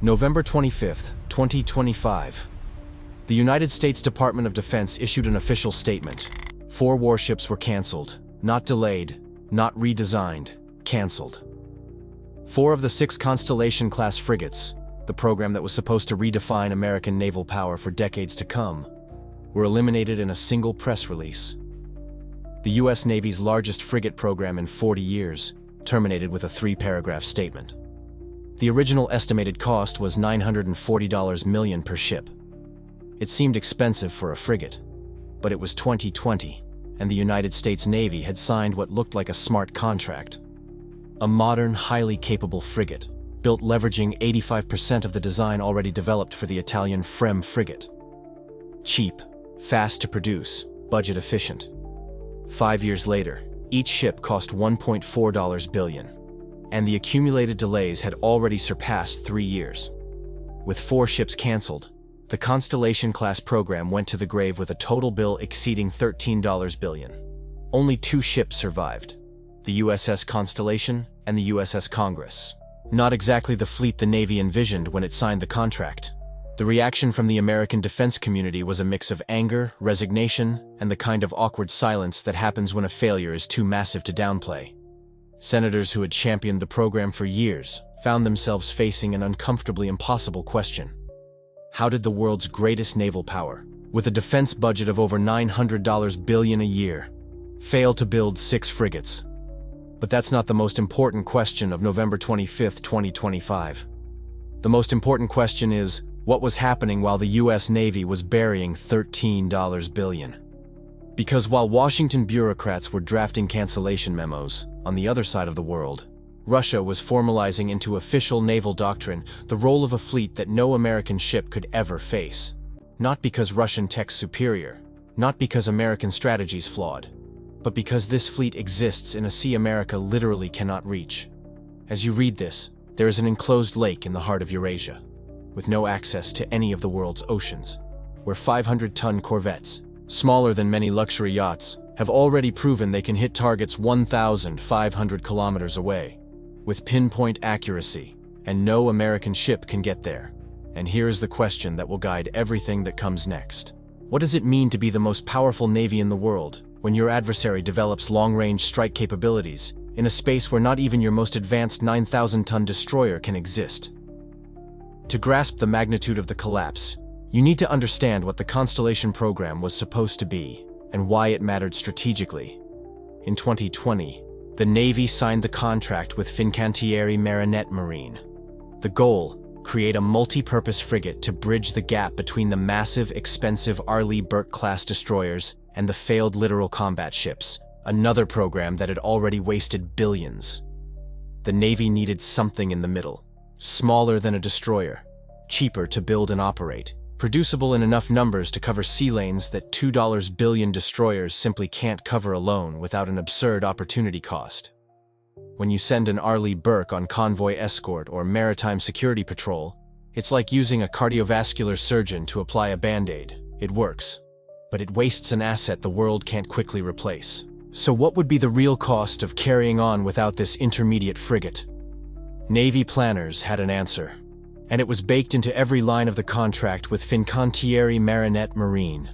November 25, 2025. The United States Department of Defense issued an official statement. 4 warships were canceled, not delayed, not redesigned, canceled. 4 of the 6 Constellation-class frigates, the program that was supposed to redefine American naval power for decades to come, were eliminated in a single press release. The U.S. Navy's largest frigate program in 40 years terminated with a 3-paragraph statement. The original estimated cost was $940 million per ship. It seemed expensive for a frigate, but it was 2020, and the United States Navy had signed what looked like a smart contract. A modern, highly capable frigate, built leveraging 85% of the design already developed for the Italian FREMM frigate. Cheap, fast to produce, budget efficient. 5 years later, each ship cost $1.4 billion, and the accumulated delays had already surpassed 3 years. With 4 ships canceled, the Constellation-class program went to the grave with a total bill exceeding $13 billion. Only 2 ships survived, the USS Constellation and the USS Congress. Not exactly the fleet the Navy envisioned when it signed the contract. The reaction from the American defense community was a mix of anger, resignation, and the kind of awkward silence that happens when a failure is too massive to downplay. Senators who had championed the program for years found themselves facing an uncomfortably impossible question. How did the world's greatest naval power, with a defense budget of over $900 billion a year, fail to build 6 frigates? But that's not the most important question of November 25, 2025. The most important question is, what was happening while the U.S. Navy was burying $13 billion? Because while Washington bureaucrats were drafting cancellation memos, on the other side of the world, Russia was formalizing into official naval doctrine the role of a fleet that no American ship could ever face. Not because Russian tech's superior, not because American strategy's flawed, but because this fleet exists in a sea America literally cannot reach. As you read this, there is an enclosed lake in the heart of Eurasia, with no access to any of the world's oceans, where 500-ton corvettes, smaller than many luxury yachts, have already proven they can hit targets 1,500 kilometers away, with pinpoint accuracy, and no American ship can get there. And here is the question that will guide everything that comes next. What does it mean to be the most powerful navy in the world when your adversary develops long-range strike capabilities in a space where not even your most advanced 9,000-ton destroyer can exist? To grasp the magnitude of the collapse, you need to understand what the Constellation program was supposed to be and why it mattered strategically. In 2020, the Navy signed the contract with Fincantieri Marinette Marine. The goal: create a multi-purpose frigate to bridge the gap between the massive, expensive Arleigh Burke-class destroyers and the failed littoral combat ships, another program that had already wasted billions. The Navy needed something in the middle, smaller than a destroyer, cheaper to build and operate, producible in enough numbers to cover sea lanes that $2 billion destroyers simply can't cover alone without an absurd opportunity cost. When you send an Arleigh Burke on convoy escort or maritime security patrol, it's like using a cardiovascular surgeon to apply a band-aid. It works, but it wastes an asset the world can't quickly replace. So what would be the real cost of carrying on without this intermediate frigate? Navy planners had an answer, and it was baked into every line of the contract with Fincantieri Marinette Marine.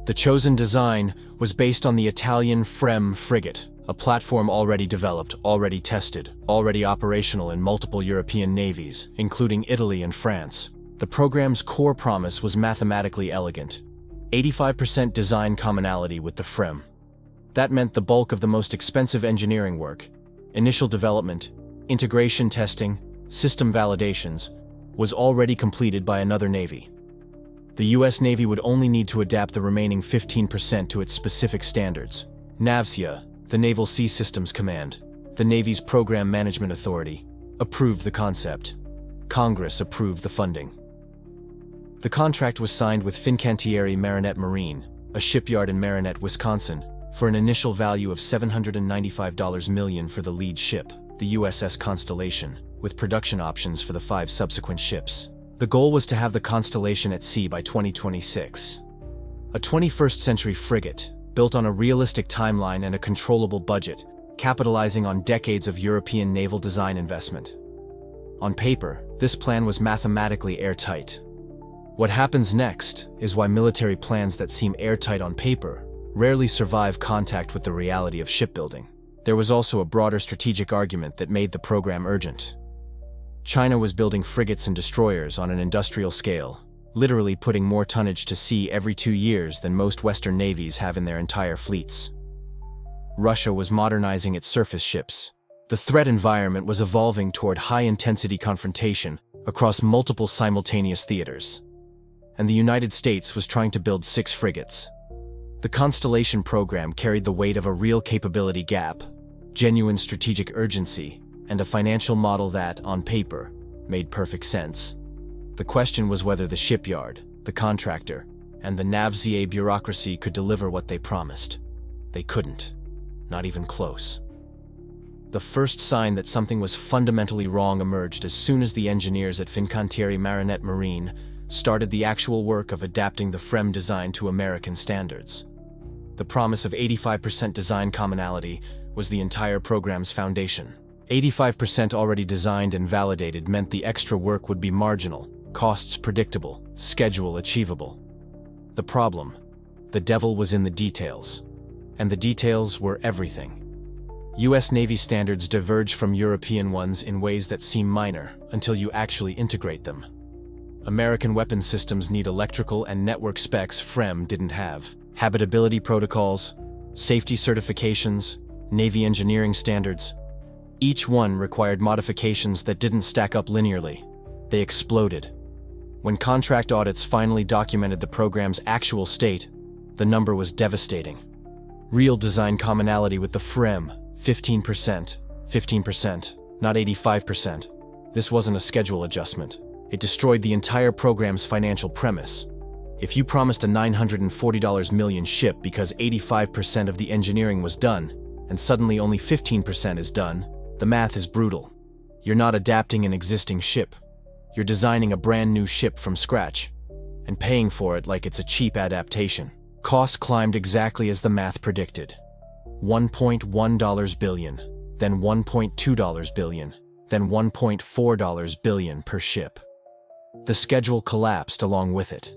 The chosen design was based on the Italian FREMM frigate, a platform already developed, already tested, already operational in multiple European navies, including Italy and France. The program's core promise was mathematically elegant: 85% design commonality with the FREMM. That meant the bulk of the most expensive engineering work, initial development, integration testing, system validations, was already completed by another navy. The U.S. Navy would only need to adapt the remaining 15% to its specific standards. NAVSEA, the Naval Sea Systems Command, the Navy's Program Management Authority, approved the concept. Congress approved the funding. The contract was signed with Fincantieri Marinette Marine, a shipyard in Marinette, Wisconsin, for an initial value of $795 million for the lead ship, the USS Constellation, with production options for the 5 subsequent ships. The goal was to have the Constellation at sea by 2026. A 21st-century frigate, built on a realistic timeline and a controllable budget, capitalizing on decades of European naval design investment. On paper, this plan was mathematically airtight. What happens next is why military plans that seem airtight on paper rarely survive contact with the reality of shipbuilding. There was also a broader strategic argument that made the program urgent. China was building frigates and destroyers on an industrial scale, literally putting more tonnage to sea every 2 years than most Western navies have in their entire fleets. Russia was modernizing its surface ships. The threat environment was evolving toward high-intensity confrontation across multiple simultaneous theaters. And the United States was trying to build 6 frigates. The Constellation program carried the weight of a real capability gap, genuine strategic urgency, and a financial model that, on paper, made perfect sense. The question was whether the shipyard, the contractor, and the NAVSEA bureaucracy could deliver what they promised. They couldn't. Not even close. The first sign that something was fundamentally wrong emerged as soon as the engineers at Fincantieri Marinette Marine started the actual work of adapting the FREMM design to American standards. The promise of 85% design commonality was the entire program's foundation. 85% already designed and validated meant the extra work would be marginal, costs predictable, schedule achievable. The problem: the devil was in the details. And the details were everything. US Navy standards diverge from European ones in ways that seem minor until you actually integrate them. American weapons systems need electrical and network specs FREMM didn't have, habitability protocols, safety certifications, Navy engineering standards. Each one required modifications that didn't stack up linearly. They exploded. When contract audits finally documented the program's actual state, the number was devastating. Real design commonality with the FREMM, 15%, 15%, not 85%. This wasn't a schedule adjustment. It destroyed the entire program's financial premise. If you promised a $940 million ship because 85% of the engineering was done, and suddenly only 15% is done, the math is brutal. You're not adapting an existing ship. You're designing a brand new ship from scratch, and paying for it like it's a cheap adaptation. Costs climbed exactly as the math predicted. $1.1 billion, then $1.2 billion, then $1.4 billion per ship. The schedule collapsed along with it.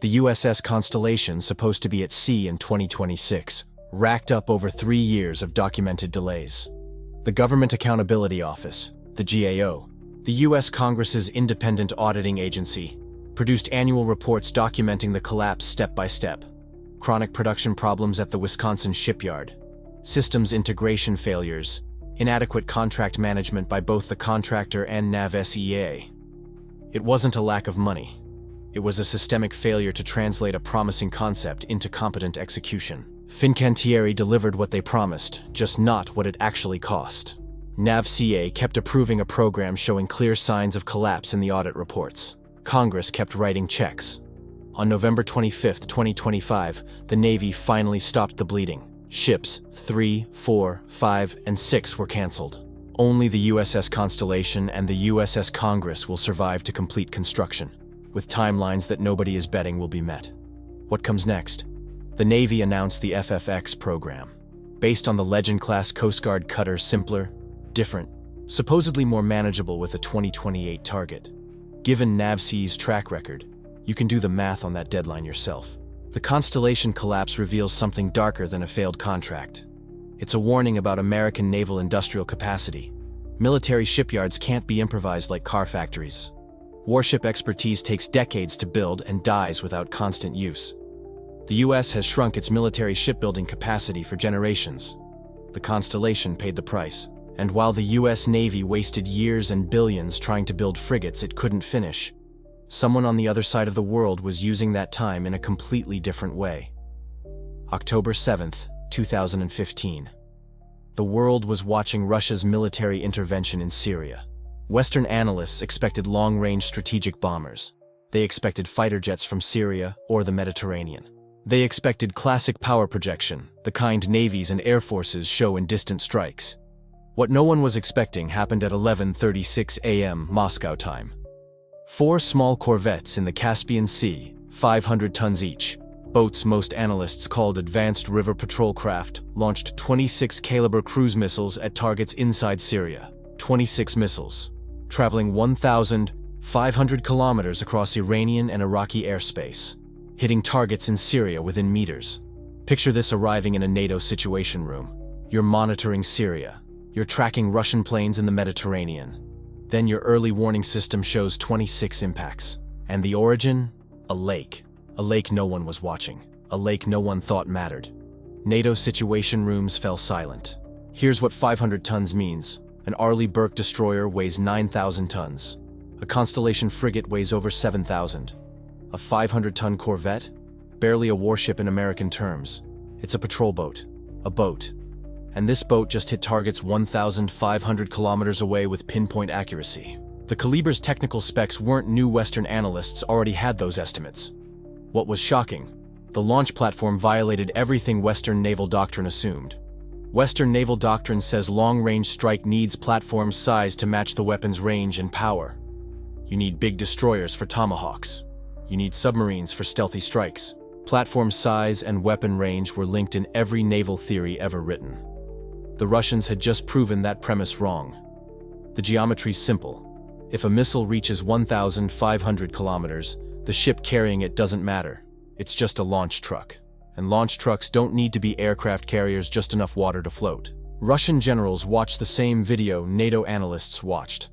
The USS Constellation, supposed to be at sea in 2026, racked up over 3 years of documented delays. The Government Accountability Office, the GAO, the US Congress's independent auditing agency, produced annual reports documenting the collapse step by step. Chronic production problems at the Wisconsin shipyard, systems integration failures, inadequate contract management by both the contractor and NAVSEA. It wasn't a lack of money. It was a systemic failure to translate a promising concept into competent execution. Fincantieri delivered what they promised, just not what it actually cost. NAVSEA kept approving a program showing clear signs of collapse in the audit reports. Congress kept writing checks. On November 25, 2025, the Navy finally stopped the bleeding. Ships 3, 4, 5, and 6 were canceled. Only the USS Constellation and the USS Congress will survive to complete construction, with timelines that nobody is betting will be met. What comes next? The Navy announced the FFX program. Based on the Legend-class Coast Guard cutter, simpler, different, supposedly more manageable with a 2028 target. Given NAVSEA's track record, you can do the math on that deadline yourself. The Constellation collapse reveals something darker than a failed contract. It's a warning about American naval industrial capacity. Military shipyards can't be improvised like car factories. Warship expertise takes decades to build and dies without constant use. The US has shrunk its military shipbuilding capacity for generations. The Constellation paid the price. And while the US Navy wasted years and billions trying to build frigates it couldn't finish, someone on the other side of the world was using that time in a completely different way. October 7th, 2015. The world was watching Russia's military intervention in Syria. Western analysts expected long-range strategic bombers. They expected fighter jets from Syria or the Mediterranean. They expected classic power projection, the kind navies and air forces show in distant strikes. What no one was expecting happened at 11:36 a.m. Moscow time. 4 small corvettes in the Caspian Sea, 500 tons each, boats most analysts called advanced river patrol craft, launched 26 caliber cruise missiles at targets inside Syria. 26 missiles. traveling 1,500 kilometers across Iranian and Iraqi airspace, hitting targets in Syria within meters. Picture this arriving in a NATO situation room. You're monitoring Syria. You're tracking Russian planes in the Mediterranean. Then your early warning system shows 26 impacts. And the origin? A lake. A lake no one was watching. A lake no one thought mattered. NATO situation rooms fell silent. Here's what 500 tons means. An Arleigh Burke destroyer weighs 9,000 tons. A Constellation frigate weighs over 7,000. A 500-ton corvette? Barely a warship in American terms. It's a patrol boat. A boat. And this boat just hit targets 1,500 kilometers away with pinpoint accuracy. The Kaliber's technical specs weren't new. Western analysts already had those estimates. What was shocking? The launch platform violated everything Western naval doctrine assumed. Western naval doctrine says long-range strike needs platforms size to match the weapon's range and power. You need big destroyers for tomahawks. You need submarines for stealthy strikes. Platform size and weapon range were linked in every naval theory ever written. The Russians had just proven that premise wrong. The geometry's simple. If a missile reaches 1,500 kilometers, the ship carrying it doesn't matter. It's just a launch truck. And launch trucks don't need to be aircraft carriers, just enough water to float. Russian generals watched the same video NATO analysts watched.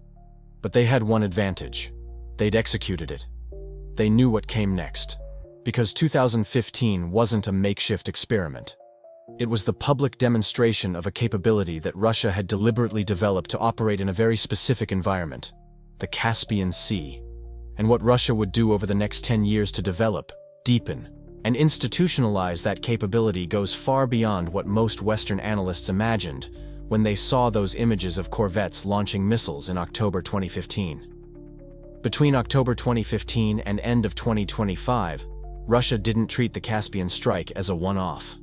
But they had one advantage. They'd executed it. They knew what came next. Because 2015 wasn't a makeshift experiment. It was the public demonstration of a capability that Russia had deliberately developed to operate in a very specific environment, the Caspian Sea. And what Russia would do over the next 10 years to develop, deepen, and institutionalize that capability goes far beyond what most Western analysts imagined when they saw those images of corvettes launching missiles in October 2015. Between October 2015 and end of 2025, Russia didn't treat the Caspian strike as a one-off.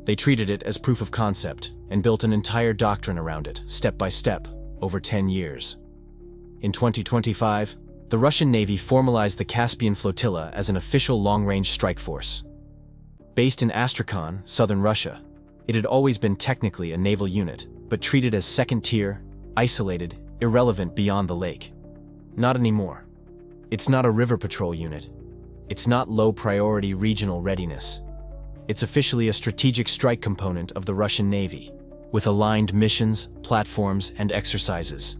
They treated it as proof of concept and built an entire doctrine around it, step by step, over 10 years. In 2025, the Russian Navy formalized the Caspian Flotilla as an official long-range strike force. Based in Astrakhan, southern Russia, it had always been technically a naval unit, but treated as second-tier, isolated, irrelevant beyond the lake. Not anymore. It's not a river patrol unit. It's not low-priority regional readiness. It's officially a strategic strike component of the Russian Navy, with aligned missions, platforms, and exercises.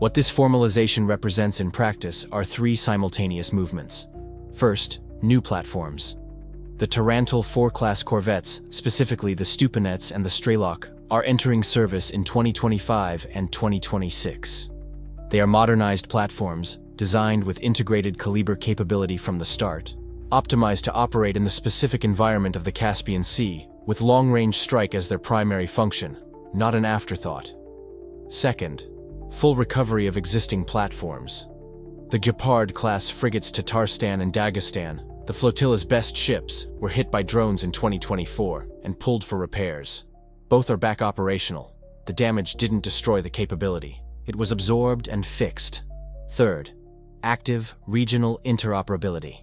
What this formalization represents in practice are three simultaneous movements. First, new platforms. The Tarantul 4-class corvettes, specifically the Stupanets and the Strelok, are entering service in 2025 and 2026. They are modernized platforms, designed with integrated Kaliber capability from the start, optimized to operate in the specific environment of the Caspian Sea, with long-range strike as their primary function, not an afterthought. Second, full recovery of existing platforms. The Gepard-class frigates Tatarstan and Dagestan, the flotilla's best ships, were hit by drones in 2024 and pulled for repairs. Both are back operational. The damage didn't destroy the capability. It was absorbed and fixed. Third, active regional interoperability.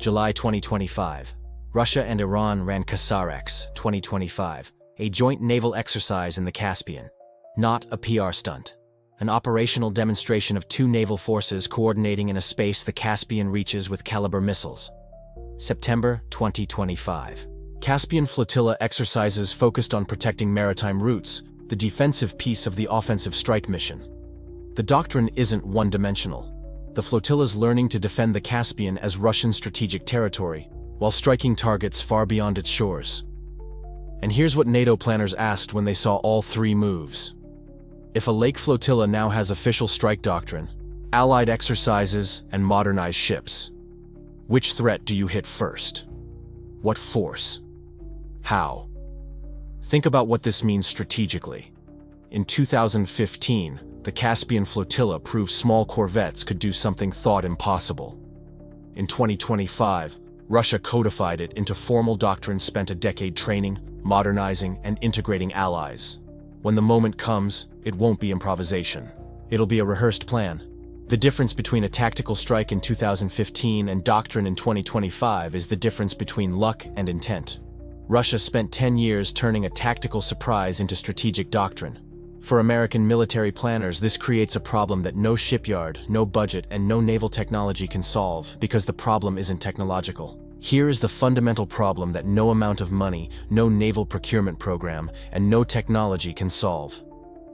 July 2025. Russia and Iran ran Kasarex 2025, a joint naval exercise in the Caspian. Not a PR stunt. An operational demonstration of two naval forces coordinating in a space the Caspian reaches with caliber missiles. September 2025. Caspian flotilla exercises focused on protecting maritime routes, the defensive piece of the offensive strike mission. The doctrine isn't one-dimensional. The flotilla's learning to defend the Caspian as Russian strategic territory, while striking targets far beyond its shores. And here's what NATO planners asked when they saw all three moves. If a lake flotilla now has official strike doctrine, allied exercises, and modernized ships, which threat do you hit first? What force? How? Think about what this means strategically. In 2015, the Caspian flotilla proved small corvettes could do something thought impossible. In 2025, Russia codified it into formal doctrine, spent a decade training, modernizing, and integrating allies. When the moment comes, it won't be improvisation. It'll be a rehearsed plan. The difference between a tactical strike in 2015 and doctrine in 2025 is the difference between luck and intent. Russia spent 10 years turning a tactical surprise into strategic doctrine. For American military planners, this creates a problem that no shipyard, no budget, and no naval technology can solve, because the problem isn't technological. Here is the fundamental problem that no amount of money, no naval procurement program, and no technology can solve.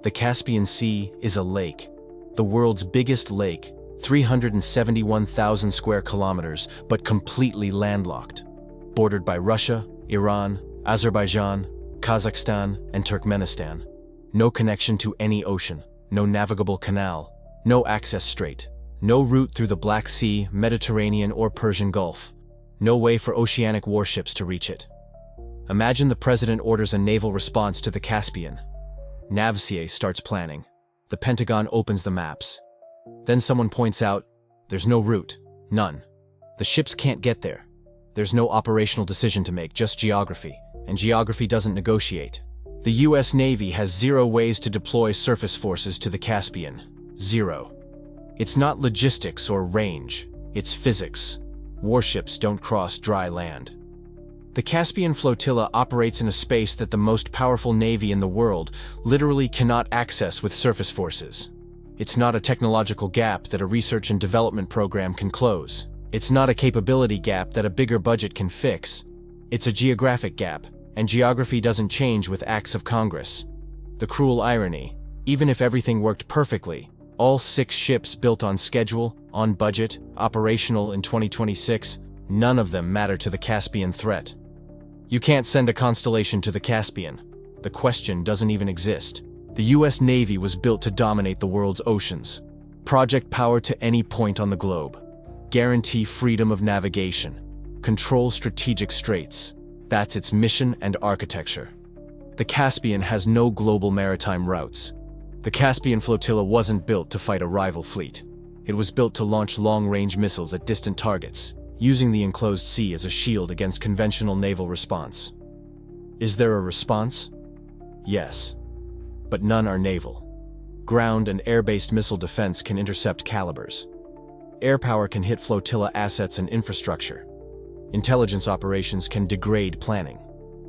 The Caspian Sea is a lake. The world's biggest lake, 371,000 square kilometers, but completely landlocked. Bordered by Russia, Iran, Azerbaijan, Kazakhstan, and Turkmenistan. No connection to any ocean, no navigable canal, no access strait, no route through the Black Sea, Mediterranean, or Persian Gulf. No way for oceanic warships to reach it. Imagine the president orders a naval response to the Caspian. Navcier starts planning. The Pentagon opens the maps. Then someone points out, there's no route, none. The ships can't get there. There's no operational decision to make, just geography, and geography doesn't negotiate. The US Navy has 0 ways to deploy surface forces to the Caspian. 0. It's not logistics or range, it's physics. Warships don't cross dry land. The Caspian flotilla operates in a space that the most powerful navy in the world literally cannot access with surface forces. It's not a technological gap that a research and development program can close. It's not a capability gap that a bigger budget can fix. It's a geographic gap, and geography doesn't change with acts of Congress. The cruel irony, even if everything worked perfectly, all 6 ships built on schedule, on budget, operational in 2026, none of them matter to the Caspian threat. You can't send a Constellation to the Caspian. The question doesn't even exist. The US Navy was built to dominate the world's oceans. Project power to any point on the globe. Guarantee freedom of navigation. Control strategic straits. That's its mission and architecture. The Caspian has no global maritime routes. The Caspian flotilla wasn't built to fight a rival fleet. It was built to launch long-range missiles at distant targets, using the enclosed sea as a shield against conventional naval response. Is there a response? Yes. But none are naval. Ground and air-based missile defense can intercept calibers. Air power can hit flotilla assets and infrastructure. Intelligence operations can degrade planning.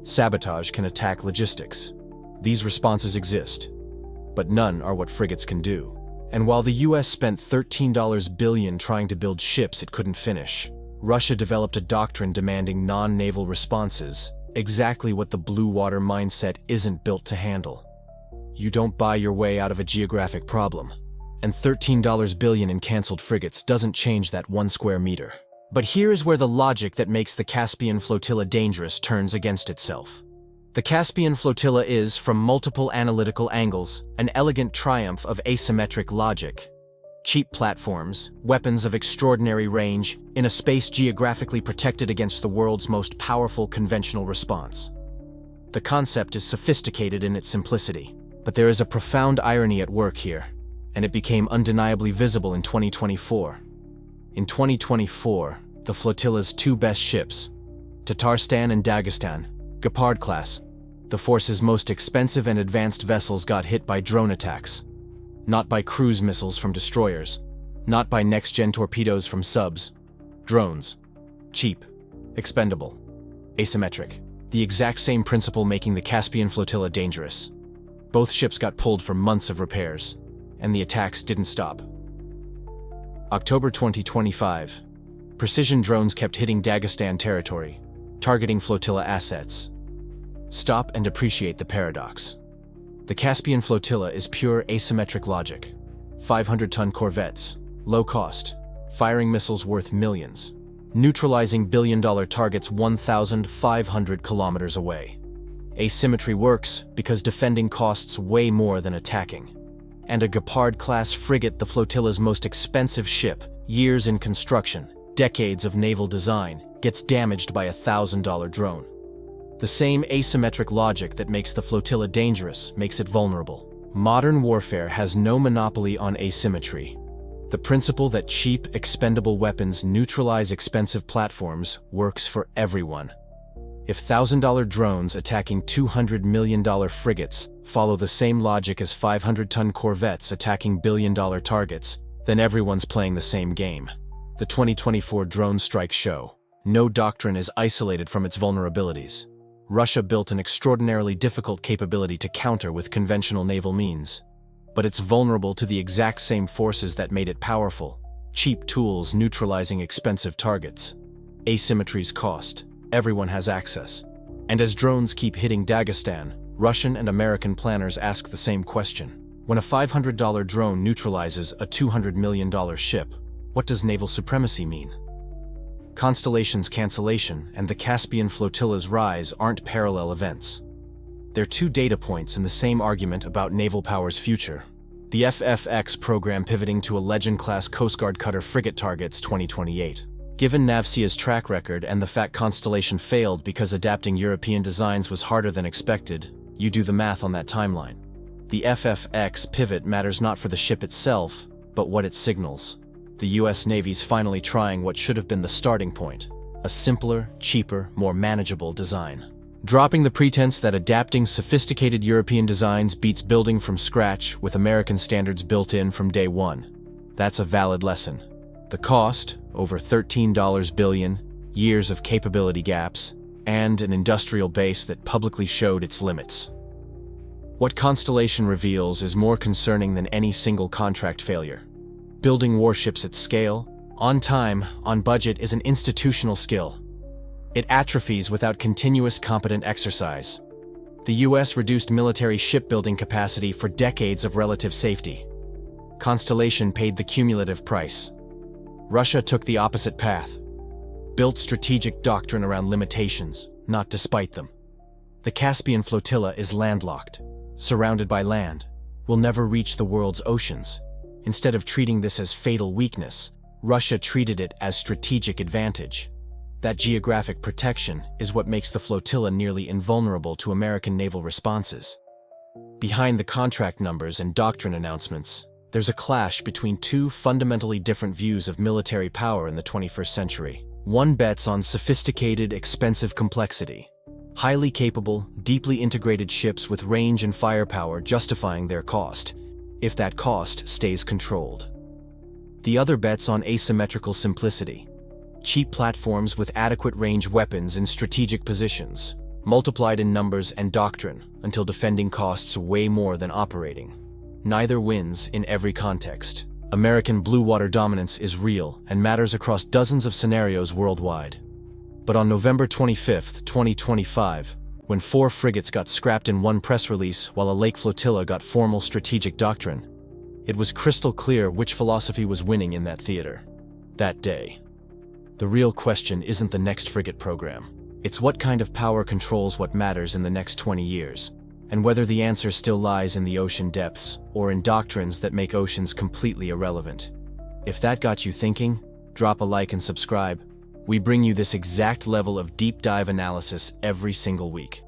Sabotage can attack logistics. These responses exist, but none are what frigates can do. And while the US spent $13 billion trying to build ships it couldn't finish, Russia developed a doctrine demanding non-naval responses, exactly what the blue water mindset isn't built to handle. You don't buy your way out of a geographic problem, and $13 billion in canceled frigates doesn't change that 1 square meter. But here's where the logic that makes the Caspian flotilla dangerous turns against itself. The Caspian flotilla is, from multiple analytical angles, an elegant triumph of asymmetric logic. Cheap platforms, weapons of extraordinary range, in a space geographically protected against the world's most powerful conventional response. The concept is sophisticated in its simplicity, but there is a profound irony at work here, and it became undeniably visible in 2024. In 2024, the flotilla's 2 best ships, Tatarstan and Dagestan, Gepard class, the force's most expensive and advanced vessels, got hit by drone attacks. Not by cruise missiles from destroyers, not by next-gen torpedoes from subs. Drones. Cheap. Expendable. Asymmetric. The exact same principle making the Caspian flotilla dangerous. Both ships got pulled for months of repairs, and the attacks didn't stop. October 2025. Precision drones kept hitting Dagestan territory, targeting flotilla assets. Stop and appreciate the paradox. The Caspian flotilla is pure asymmetric logic. 500-ton corvettes, low cost, firing missiles worth millions, neutralizing billion-dollar targets 1,500 kilometers away. Asymmetry works because defending costs way more than attacking. And a Gepard-class frigate, the flotilla's most expensive ship, years in construction, decades of naval design, gets damaged by a $1,000 drone. The same asymmetric logic that makes the flotilla dangerous makes it vulnerable. Modern warfare has no monopoly on asymmetry. The principle that cheap, expendable weapons neutralize expensive platforms works for everyone. If $1,000 drones attacking $200 million frigates follow the same logic as 500-ton corvettes attacking billion-dollar targets, then everyone's playing the same game. The 2024 drone strike show. No doctrine is isolated from its vulnerabilities. Russia built an extraordinarily difficult capability to counter with conventional naval means. But it's vulnerable to the exact same forces that made it powerful: cheap tools neutralizing expensive targets. Asymmetries cost. Everyone has access. And as drones keep hitting Dagestan, Russian and American planners ask the same question. When a $500 drone neutralizes a $200 million ship, what does naval supremacy mean? Constellation's cancellation and the Caspian flotilla's rise aren't parallel events. They're two data points in the same argument about naval power's future. The FFX program pivoting to a Legend-class Coast Guard cutter frigate targets 2028. Given Navsea's track record and the fact Constellation failed because adapting European designs was harder than expected, you do the math on that timeline. The FFX pivot matters not for the ship itself, but what it signals. The US Navy's finally trying what should have been the starting point: a simpler, cheaper, more manageable design. Dropping the pretense that adapting sophisticated European designs beats building from scratch with American standards built in from day one. That's a valid lesson. The cost, over $13 billion, years of capability gaps, and an industrial base that publicly showed its limits. What Constellation reveals is more concerning than any single contract failure. Building warships at scale, on time, on budget is an institutional skill. It atrophies without continuous competent exercise. The US reduced military shipbuilding capacity for decades of relative safety. Constellation paid the cumulative price. Russia took the opposite path. Built strategic doctrine around limitations, not despite them. The Caspian flotilla is landlocked, surrounded by land, will never reach the world's oceans. Instead of treating this as fatal weakness, Russia treated it as strategic advantage. That geographic protection is what makes the flotilla nearly invulnerable to American naval responses. Behind the contract numbers and doctrine announcements, there's a clash between two fundamentally different views of military power in the 21st century. One bets on sophisticated, expensive complexity. Highly capable, deeply integrated ships with range and firepower justifying their cost, if that cost stays controlled. The other bets on asymmetrical simplicity. Cheap platforms with adequate range weapons in strategic positions, multiplied in numbers and doctrine until defending costs way more than operating. Neither wins in every context. American blue water dominance is real and matters across dozens of scenarios worldwide. But on November 25, 2025, when 4 frigates got scrapped in one press release while a lake flotilla got formal strategic doctrine, it was crystal clear which philosophy was winning in that theater. That day. The real question isn't the next frigate program. It's what kind of power controls what matters in the next 20 years, and whether the answer still lies in the ocean depths or in doctrines that make oceans completely irrelevant. If that got you thinking, drop a like and subscribe. We bring you this exact level of deep dive analysis every single week.